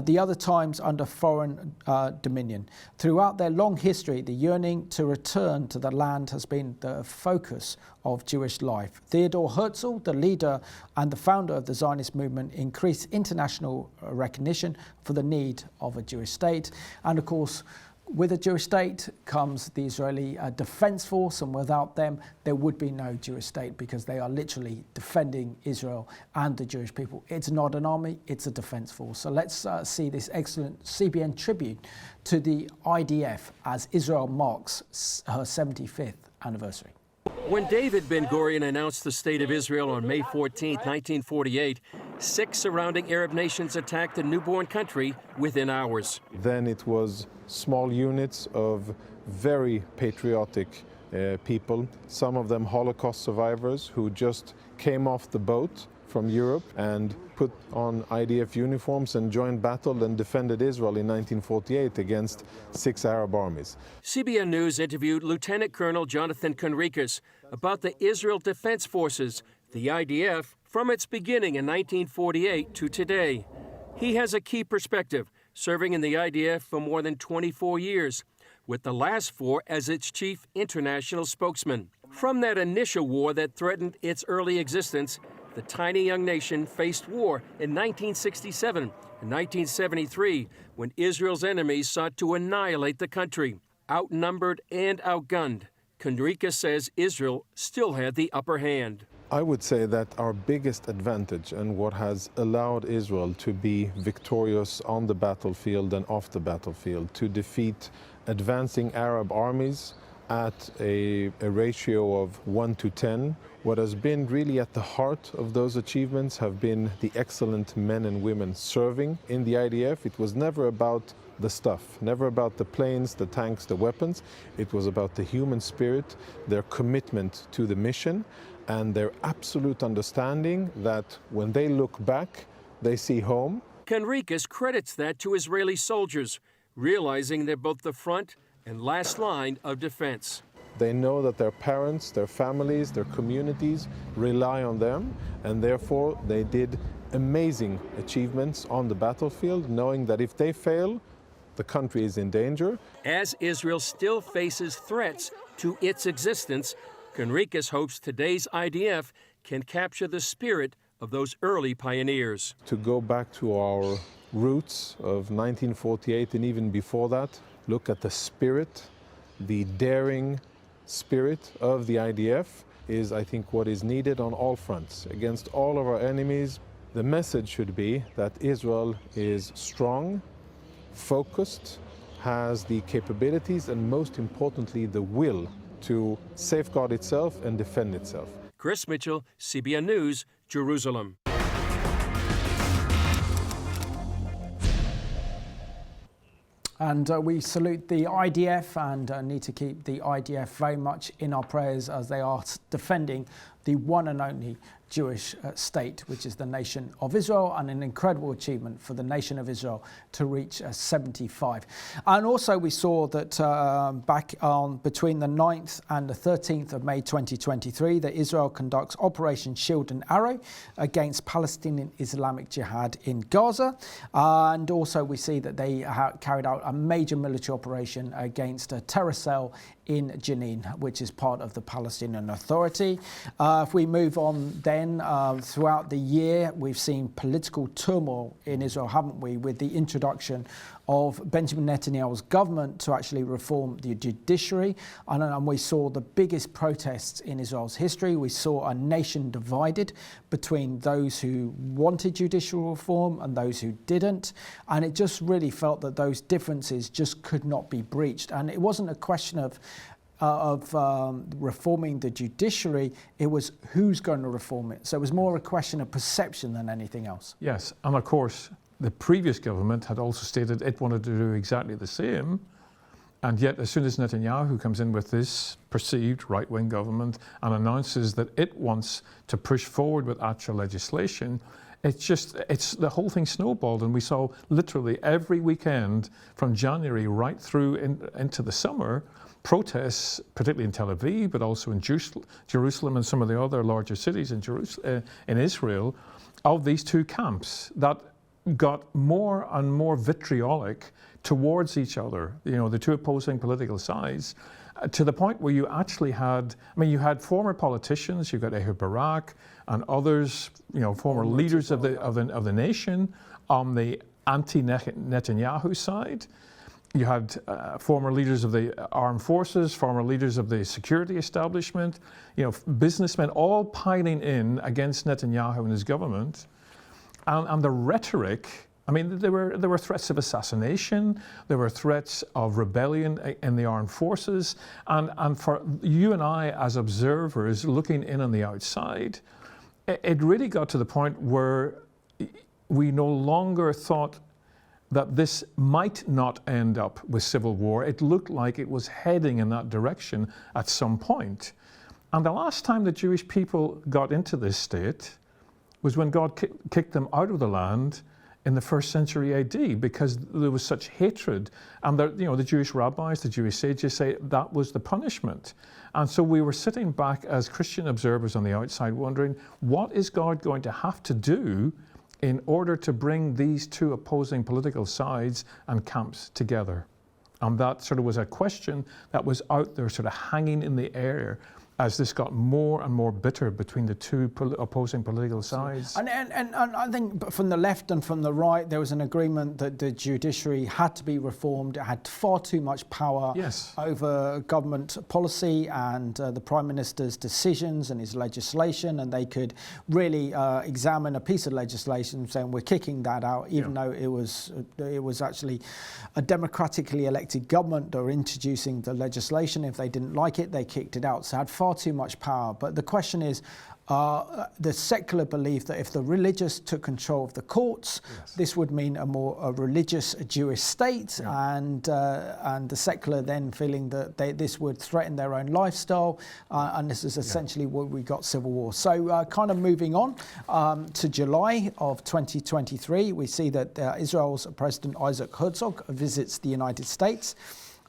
The other times under foreign dominion. Throughout their long history, the yearning to return to the land has been the focus of Jewish life. Theodor Herzl, the leader and the founder of the Zionist movement, increased international recognition for the need of a Jewish state. And of course, with a Jewish state comes the Israeli Defense Force, and without them, there would be no Jewish state because they are literally defending Israel and the Jewish people. It's not an army, it's a defense force. So let's see this excellent CBN tribute to the IDF as Israel marks her 75th anniversary. When David Ben-Gurion announced the State of Israel on May 14, 1948, 6 surrounding Arab nations attacked the newborn country within hours. Then it was small units of very patriotic people, some of them Holocaust survivors who just came off the boat from Europe and put on IDF uniforms and joined battle and defended Israel in 1948 against 6 Arab armies. CBN News interviewed Lieutenant Colonel Jonathan Conricus about the Israel Defense Forces, the IDF, from its beginning in 1948 to today. He has a key perspective, serving in the IDF for more than 24 years, with the last 4 as its chief international spokesman. From that initial war that threatened its early existence, the tiny young nation faced war in 1967 and 1973 when Israel's enemies sought to annihilate the country. Outnumbered and outgunned, Conricus says Israel still had the upper hand. I would say that our biggest advantage and what has allowed Israel to be victorious on the battlefield and off the battlefield, to defeat advancing Arab armies at a ratio of 1 to 10. What has been really at the heart of those achievements have been the excellent men and women serving in the IDF. It was never about the stuff, never about the planes, the tanks, the weapons. It was about the human spirit, their commitment to the mission, and their absolute understanding that when they look back, they see home. Kenrikas credits that to Israeli soldiers, realizing they're both the front and last line of defense. They know that their parents, their families, their communities rely on them, and therefore they did amazing achievements on the battlefield, knowing that if they fail, the country is in danger. As Israel still faces threats to its existence, Kenrikas hopes today's IDF can capture the spirit of those early pioneers. To go back to our roots of 1948 and even before that, look at the spirit, the daring spirit of the IDF is, I think, what is needed on all fronts. Against all of our enemies, the message should be that Israel is strong, focused, has the capabilities, and most importantly, the will to safeguard itself and defend itself. Chris Mitchell, CBN News, Jerusalem. And we salute the IDF and need to keep the IDF very much in our prayers as they are defending the one and only Jewish state, which is the nation of Israel, and an incredible achievement for the nation of Israel to reach 75. And also we saw that back on between the 9th and the 13th of May 2023 that Israel conducts Operation Shield and Arrow against Palestinian Islamic Jihad in Gaza. And also we see that they carried out a major military operation against a terror cell in Jenin, which is part of the Palestinian Authority. If we move on then, throughout the year, we've seen political turmoil in Israel, haven't we, with the introduction of Benjamin Netanyahu's government to actually reform the judiciary. And we saw the biggest protests in Israel's history. We saw a nation divided between those who wanted judicial reform and those who didn't. And it just really felt that those differences just could not be breached. And it wasn't a question of reforming the judiciary, it was who's going to reform it. So it was more a question of perception than anything else. Yes, and of course, the previous government had also stated it wanted to do exactly the same, and yet as soon as Netanyahu comes in with this perceived right-wing government and announces that it wants to push forward with actual legislation, it's the whole thing snowballed, and we saw literally every weekend from January right through into the summer protests, particularly in Tel Aviv, but also in Jerusalem and some of the other larger cities in Israel, of these two camps that got more and more vitriolic towards each other, the two opposing political sides, to the point where you actually had, you had former politicians, you got Ehud Barak and others, former leaders of the nation on the anti-Netanyahu side. You had former leaders of the armed forces, former leaders of the security establishment, businessmen all piling in against Netanyahu and his government. And the rhetoric, there were threats of assassination, there were threats of rebellion in the armed forces, and for you and I as observers looking in on the outside, it really got to the point where we no longer thought that this might not end up with civil war. It looked like it was heading in that direction at some point. And the last time the Jewish people got into this state was when God kicked them out of the land in the 1st century AD, because there was such hatred. And the Jewish rabbis, the Jewish sages say that was the punishment. And so we were sitting back as Christian observers on the outside wondering, what is God going to have to do in order to bring these two opposing political sides and camps together? And that sort of was a question that was out there sort of hanging in the air as this got more and more bitter between the two opposing political sides. And I think from the left and from the right, there was an agreement that the judiciary had to be reformed. It had far too much power over government policy and the Prime Minister's decisions and his legislation, and they could really examine a piece of legislation saying we're kicking that out, even though it was actually a democratically elected government that were introducing the legislation. If they didn't like it, they kicked it out. So it had far too much power. But the question is, the secular belief that if the religious took control of the courts, this would mean a more religious Jewish state, and the secular then feeling that this would threaten their own lifestyle, and this is essentially where we got civil war. So kind of moving on to July of 2023, we see that Israel's President Isaac Herzog visits the United States.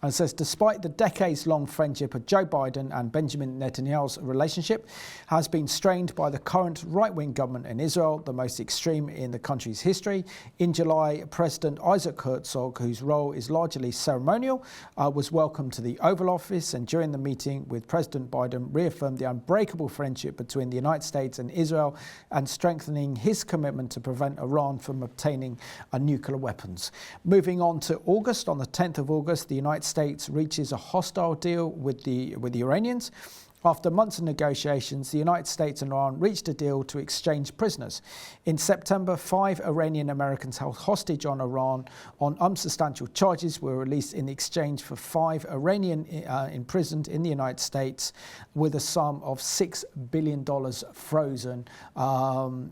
And says, despite the decades-long friendship of Joe Biden and Benjamin Netanyahu's relationship has been strained by the current right-wing government in Israel, the most extreme in the country's history. In July, President Isaac Herzog, whose role is largely ceremonial, was welcomed to the Oval Office, and during the meeting with President Biden reaffirmed the unbreakable friendship between the United States and Israel and strengthening his commitment to prevent Iran from obtaining nuclear weapons. Moving on to August, on the 10th of August, the United States reaches a hostile deal with the Iranians. After months of negotiations, the United States and Iran reached a deal to exchange prisoners. In September, 5 Iranian Americans held hostage on Iran on unsubstantial charges were released in exchange for 5 Iranian imprisoned in the United States, with a sum of $6 billion frozen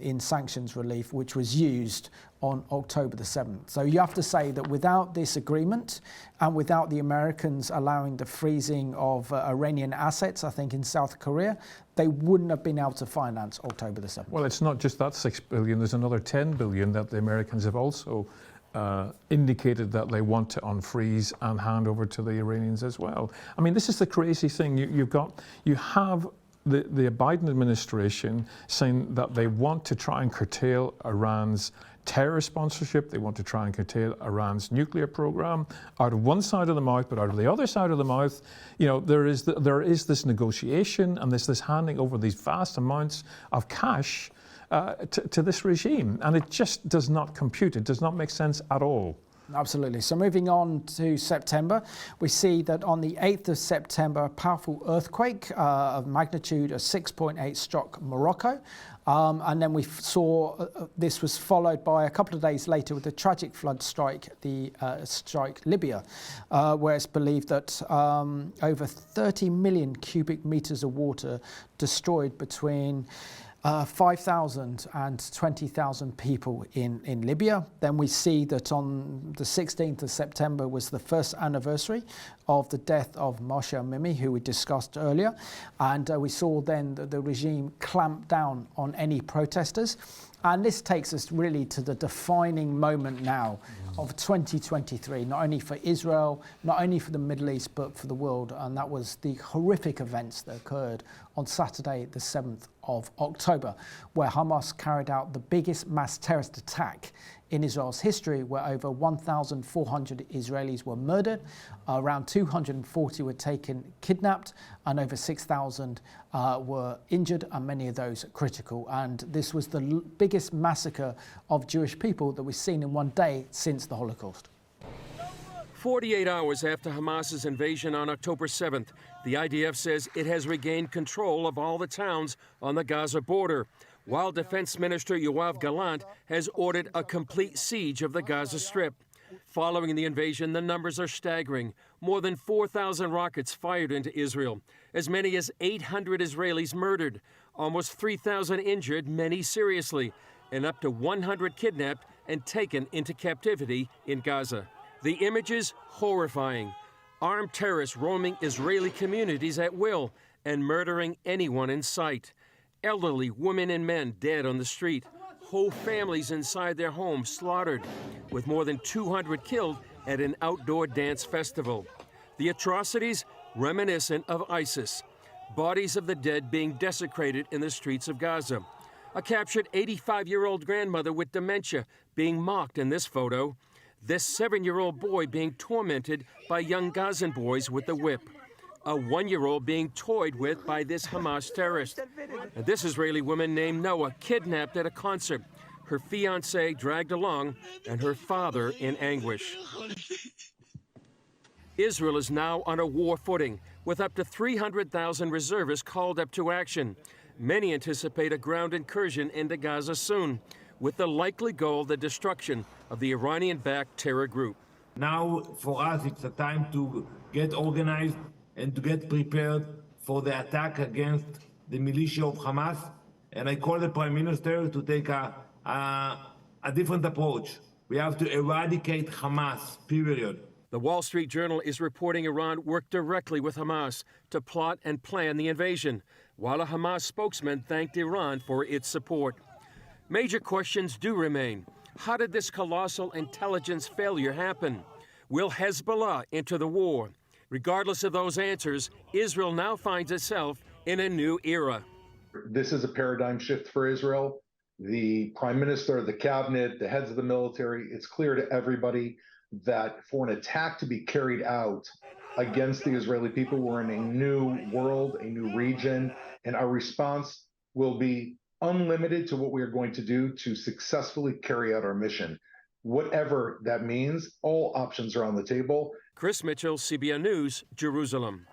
in sanctions relief, which was used on October the 7th. So you have to say that without this agreement and without the Americans allowing the freezing of Iranian assets, I think in South Korea, they wouldn't have been able to finance October the 7th. Well, it's not just that $6 billion, there's another $10 billion that the Americans have also indicated that they want to unfreeze and hand over to the Iranians as well. I mean, this is the crazy thing. You have the Biden administration saying that they want to try and curtail Iran's terror sponsorship. They want to try and curtail Iran's nuclear program out of one side of the mouth, but out of the other side of the mouth, there is this negotiation and this handing over these vast amounts of cash to this regime, and it just does not compute. It does not make sense at all. Absolutely. So moving on to September, we see that on the 8th of September, a powerful earthquake of magnitude of 6.8 struck Morocco. And then we saw this was followed by a couple of days later with a tragic flood strike Libya, where it's believed that over 30 million cubic meters of water destroyed between 5,000 and 20,000 people in Libya. Then we see that on the 16th of September was the first anniversary of the death of Masha Amini, who we discussed earlier. And we saw then that the regime clamp down on any protesters. And this takes us really to the defining moment now of 2023, not only for Israel, not only for the Middle East, but for the world. And that was the horrific events that occurred on Saturday, the 7th of October, where Hamas carried out the biggest mass terrorist attack in Israel's history, where over 1,400 Israelis were murdered, around 240 were kidnapped, and over 6,000 were injured, and many of those critical. And this was the biggest massacre of Jewish people that we've seen in one day since the Holocaust. 48 hours after Hamas's invasion on October 7th, the IDF says it has regained control of all the towns on the Gaza border, while Defense Minister Yoav Gallant has ordered a complete siege of the Gaza Strip. Following the invasion, the numbers are staggering. More than 4,000 rockets fired into Israel, as many as 800 Israelis murdered, almost 3,000 injured, many seriously, and up to 100 kidnapped and taken into captivity in Gaza. The images horrifying. Armed terrorists roaming Israeli communities at will and murdering anyone in sight. Elderly women and men dead on the street. Whole families inside their homes slaughtered, with more than 200 killed at an outdoor dance festival. The atrocities reminiscent of ISIS. Bodies of the dead being desecrated in the streets of Gaza. A captured 85-year-old grandmother with dementia being mocked in this photo. This 7-year-old boy being tormented by young Gazan boys with a whip. a 1-year-old being toyed with by this Hamas terrorist. And this Israeli woman named Noah kidnapped at a concert, her fiancé dragged along, and her father in anguish. Israel is now on a war footing, with up to 300,000 reservists called up to action. Many anticipate a ground incursion into Gaza soon, with the likely goal the destruction of the Iranian-backed terror group. Now, for us, it's a time to get organized and to get prepared for the attack against the militia of Hamas. And I call the Prime Minister to take a different approach. We have to eradicate Hamas, period. The Wall Street Journal is reporting Iran worked directly with Hamas to plot and plan the invasion, while a Hamas spokesman thanked Iran for its support. Major questions do remain. How did this colossal intelligence failure happen? Will Hezbollah enter the war? Regardless of those answers, Israel now finds itself in a new era. This is a paradigm shift for Israel. The Prime Minister, the cabinet, the heads of the military, it's clear to everybody that for an attack to be carried out against the Israeli people, we're in a new world, a new region, and our response will be unlimited to what we are going to do to successfully carry out our mission. Whatever that means, all options are on the table. Chris Mitchell, CBN News, Jerusalem.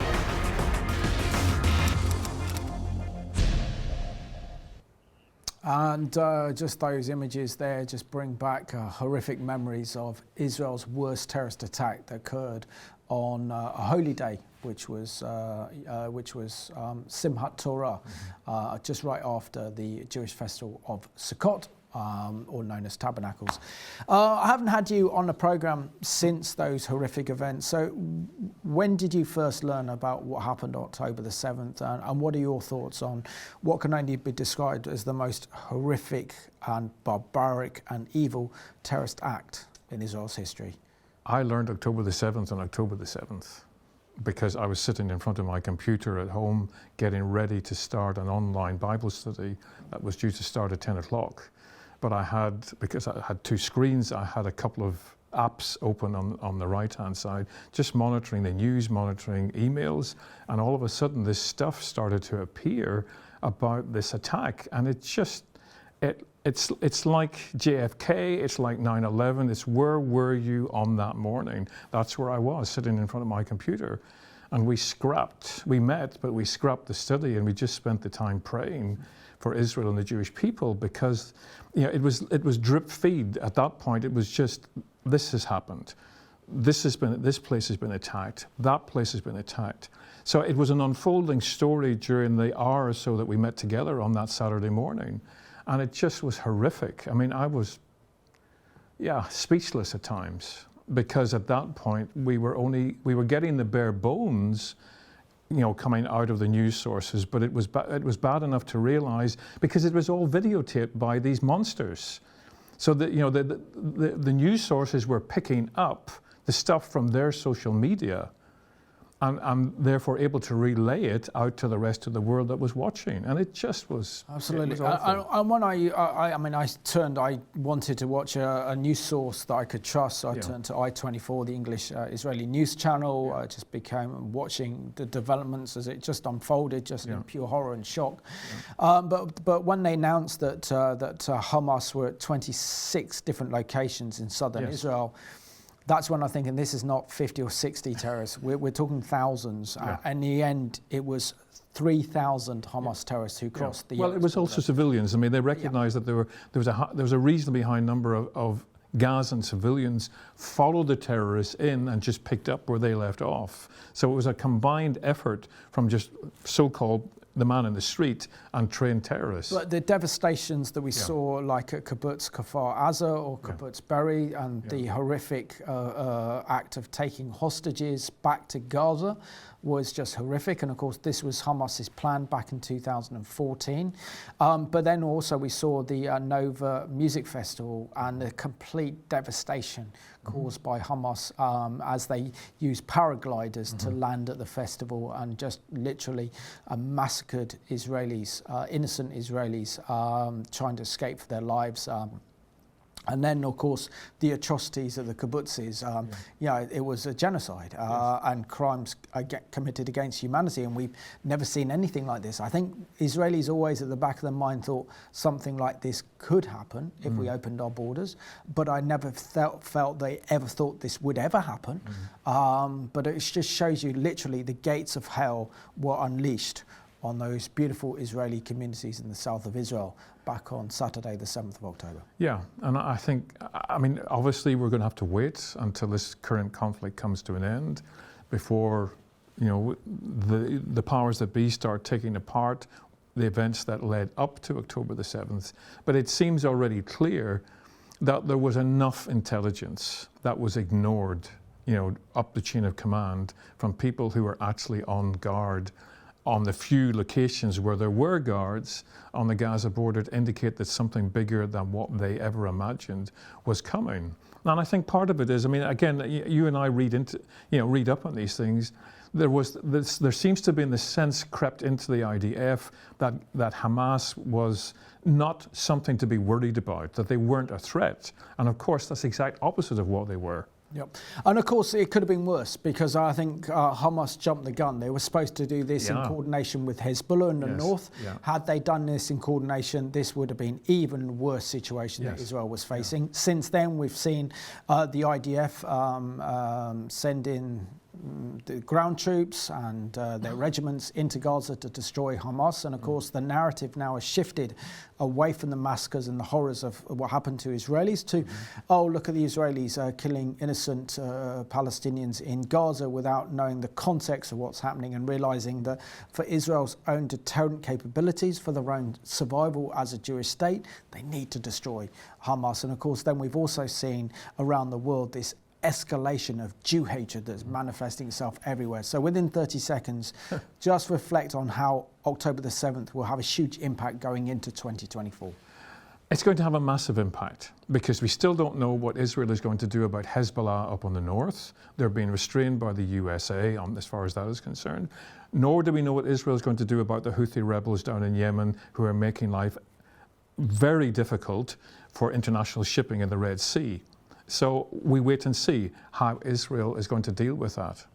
And just those images there just bring back horrific memories of Israel's worst terrorist attack that occurred on a holy day, which was Simchat Torah, just right after the Jewish festival of Sukkot, or known as Tabernacles. I haven't had you on the program since those horrific events. So when did you first learn about what happened October the 7th? And what are your thoughts on what can only be described as the most horrific and barbaric and evil terrorist act in Israel's history? I learned October the 7th on October the 7th because I was sitting in front of my computer at home getting ready to start an online Bible study that was due to start at 10 o'clock. But I had, because I had two screens, I had a couple of apps open on the right-hand side, just monitoring the news, monitoring emails, and all of a sudden this stuff started to appear about this attack, and it's like JFK, it's like 9/11, it's where were you on that morning? That's where I was, sitting in front of my computer. And we met, but we scrapped the study, and we just spent the time praying for Israel and the Jewish people, because it was drip feed at that point. It was just, this has happened. This place has been attacked. That place has been attacked. So it was an unfolding story during the hour or so that we met together on that Saturday morning. And it just was horrific. I mean, I was, speechless at times, because at that point we were getting the bare bones, coming out of the news sources, but it was bad enough to realize, because it was all videotaped by these monsters. So that the news sources were picking up the stuff from their social media, and therefore able to relay it out to the rest of the world that was watching, and it just was absolutely. It was awful. And when I wanted to watch a news source that I could trust, so I turned to I-24, the English Israeli news channel. I just became watching the developments as it just unfolded, just in pure horror and shock. But when they announced that Hamas were at 26 different locations in southern Israel, that's when I'm thinking this is not 50 or 60 terrorists. We're talking thousands. In the end, it was 3,000 Hamas terrorists who crossed the. Well, it was also civilians. I mean, they recognized that there was a reasonably high number of Gazan civilians followed the terrorists in and just picked up where they left off. So it was a combined effort from just so-called the man in the street and trained terrorists. But the devastations that we saw, like at Kibbutz Kfar Aza or Kibbutz Barrett, and the horrific act of taking hostages back to Gaza was just horrific. And of course, this was Hamas's plan back in 2014. But then also we saw the Nova Music Festival and the complete devastation caused by Hamas as they used paragliders to land at the festival and just literally massacred Israelis, innocent Israelis trying to escape for their lives. And then, of course, the atrocities of the kibbutzes. It was a genocide and crimes committed against humanity, and we've never seen anything like this. I think Israelis always at the back of their mind thought something like this could happen if we opened our borders, but I never felt they ever thought this would ever happen. But it just shows you literally the gates of hell were unleashed on those beautiful Israeli communities in the south of Israel back on Saturday, the 7th of October. Yeah, and I think, obviously we're going to have to wait until this current conflict comes to an end before, the powers that be start taking apart the events that led up to October the 7th. But it seems already clear that there was enough intelligence that was ignored, up the chain of command from people who were actually on guard on the few locations where there were guards on the Gaza border to indicate that something bigger than what they ever imagined was coming. And I think part of it is, again, you and I read up on these things. There seems to be the sense crept into the IDF that Hamas was not something to be worried about, that they weren't a threat. And of course, that's the exact opposite of what they were. Yep. And of course it could have been worse, because I think Hamas jumped the gun. They were supposed to do this in coordination with Hezbollah in the north. Had they done this in coordination, this would have been even worse situation that Israel was facing. Since then, we've seen the IDF send in the ground troops and their regiments into Gaza to destroy Hamas. And of course, the narrative now has shifted away from the massacres and the horrors of what happened to Israelis to, oh, look at the Israelis killing innocent Palestinians in Gaza without knowing the context of what's happening and realizing that for Israel's own deterrent capabilities, for their own survival as a Jewish state, they need to destroy Hamas. And of course, then we've also seen around the world this escalation of Jew hatred that's manifesting itself everywhere. So within 30 seconds, just reflect on how October the 7th will have a huge impact going into 2024. It's going to have a massive impact because we still don't know what Israel is going to do about Hezbollah up on the north. They're being restrained by the USA as far as that is concerned. Nor do we know what Israel is going to do about the Houthi rebels down in Yemen who are making life very difficult for international shipping in the Red Sea. So we wait and see how Israel is going to deal with that.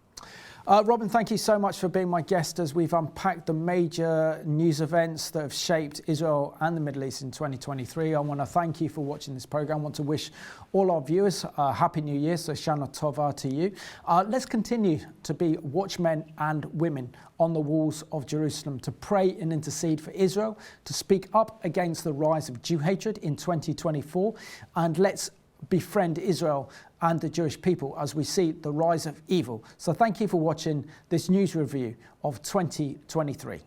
Robin, thank you so much for being my guest as we've unpacked the major news events that have shaped Israel and the Middle East in 2023. I want to thank you for watching this program. I want to wish all our viewers a Happy New Year, so Shana Tova to you. Let's continue to be watchmen and women on the walls of Jerusalem to pray and intercede for Israel, to speak up against the rise of Jew hatred in 2024, and let's befriend Israel and the Jewish people as we see the rise of evil. So thank you for watching this news review of 2023.